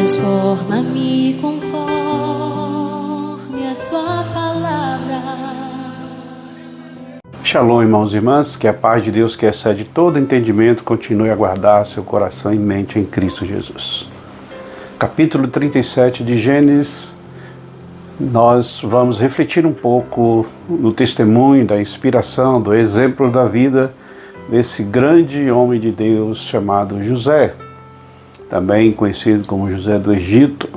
Transforma-me conforme a tua palavra. Shalom, irmãos e irmãs, que a paz de Deus, que excede todo entendimento, continue a guardar seu coração e mente em Cristo Jesus. Capítulo 37 de Gênesis, nós vamos refletir um pouco no testemunho, da inspiração, do exemplo da vida desse grande homem de Deus chamado José, também conhecido como José do Egito,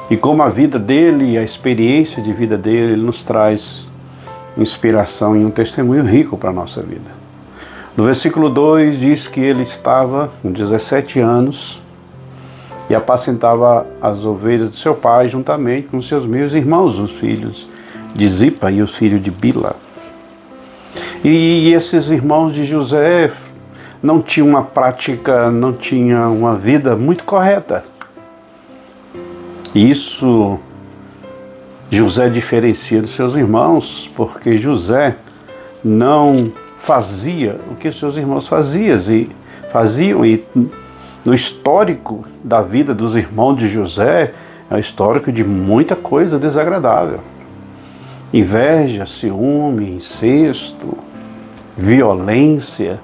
e como a vida dele e a experiência de vida dele nos traz inspiração e um testemunho rico para a nossa vida. No versículo 2 diz que ele estava com 17 anos e apacentava as ovelhas de seu pai juntamente com seus meus irmãos, os filhos de Zipa e os filhos de Bila. E esses irmãos de José não tinham uma prática, não tinham uma vida muito correta. Isso José diferencia dos seus irmãos, porque José não fazia o que seus irmãos faziam. E no histórico da vida dos irmãos de José, é um histórico de muita coisa desagradável. Inveja, ciúme, incesto, violência.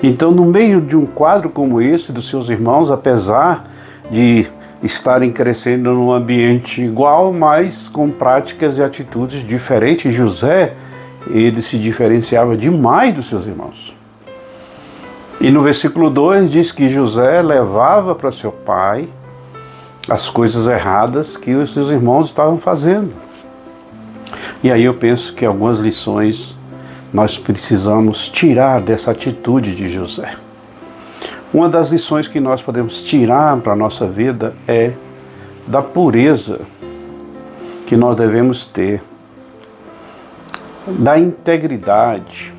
Então, no meio de um quadro como esse dos seus irmãos, apesar de estarem crescendo num ambiente igual, mas com práticas e atitudes diferentes, José, ele se diferenciava demais dos seus irmãos. E no versículo 2 diz que José levava para seu pai as coisas erradas que os seus irmãos estavam fazendo. E aí eu penso que algumas lições nós precisamos tirar dessa atitude de José. Uma das lições que nós podemos tirar para a nossa vida é da pureza que nós devemos ter, da integridade,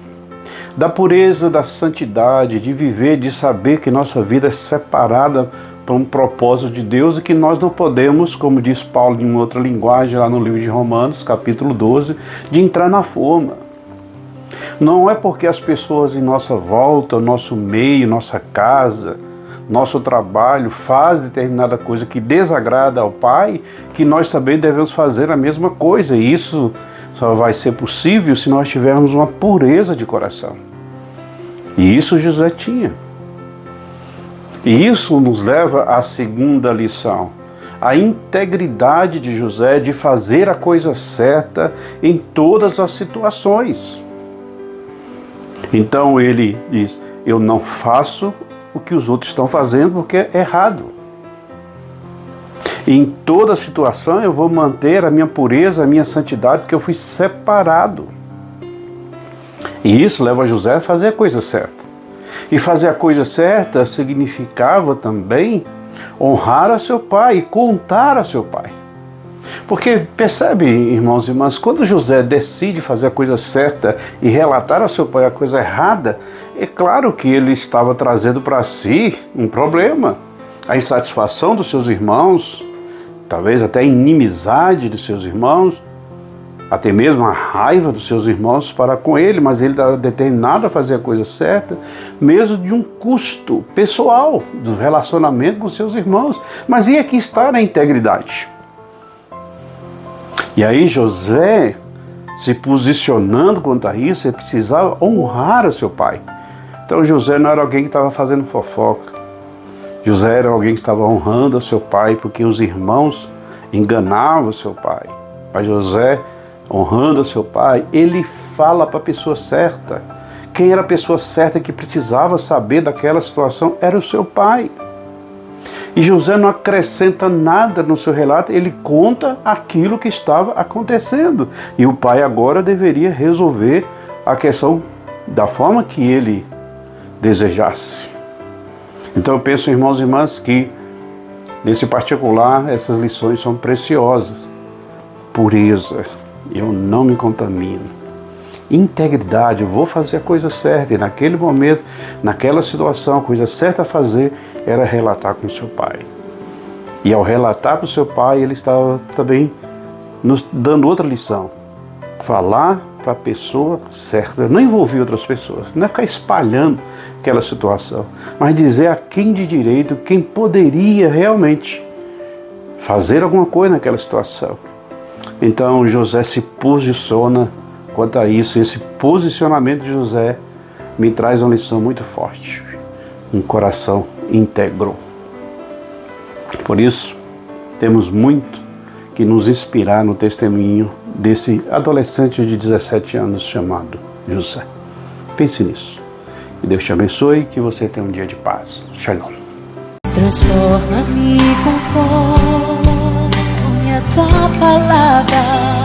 da pureza, da santidade, de viver, de saber que nossa vida é separada para um propósito de Deus e que nós não podemos, como diz Paulo em outra linguagem lá no livro de Romanos, capítulo 12, de entrar na forma. Não é porque as pessoas em nossa volta, nosso meio, nossa casa, nosso trabalho faz determinada coisa que desagrada ao Pai, que nós também devemos fazer a mesma coisa. E isso só vai ser possível se nós tivermos uma pureza de coração. E isso José tinha. E isso nos leva à segunda lição. A integridade de José de fazer a coisa certa em todas as situações. Então ele diz, eu não faço o que os outros estão fazendo porque é errado. Em toda situação eu vou manter a minha pureza, a minha santidade, porque eu fui separado. E isso leva José a fazer a coisa certa. E fazer a coisa certa significava também honrar a seu pai e contar a seu pai. Porque percebe, irmãos e irmãs, quando José decide fazer a coisa certa e relatar a seu pai a coisa errada, é claro que ele estava trazendo para si um problema. A insatisfação dos seus irmãos, talvez até a inimizade dos seus irmãos, até mesmo a raiva dos seus irmãos para com ele, mas ele estava determinado a fazer a coisa certa, mesmo de um custo pessoal do relacionamento com seus irmãos. Mas e aqui está a integridade. E aí José, se posicionando quanto a isso, ele precisava honrar o seu pai. Então José não era alguém que estava fazendo fofoca. José era alguém que estava honrando o seu pai, porque os irmãos enganavam o seu pai. Mas José, honrando o seu pai, ele fala para a pessoa certa. Quem era a pessoa certa que precisava saber daquela situação era o seu pai. E José não acrescenta nada no seu relato, ele conta aquilo que estava acontecendo. E o pai agora deveria resolver a questão da forma que ele desejasse. Então eu penso, irmãos e irmãs, que nesse particular essas lições são preciosas. Pureza, eu não me contamino. Integridade, eu vou fazer a coisa certa. E naquele momento, naquela situação, a coisa certa a fazer era relatar com o seu pai. E ao relatar para o seu pai, ele estava também nos dando outra lição. Falar para a pessoa certa, não envolver outras pessoas, não é ficar espalhando aquela situação, mas dizer a quem de direito, quem poderia realmente fazer alguma coisa naquela situação. Então José se posiciona quanto a isso. Esse posicionamento de José me traz uma lição muito forte, um coração íntegro. Por isso, temos muito que nos inspirar no testemunho desse adolescente de 17 anos chamado José. Pense nisso. Que Deus te abençoe e que você tenha um dia de paz. Shalom. Transforma-me conforme a tua palavra.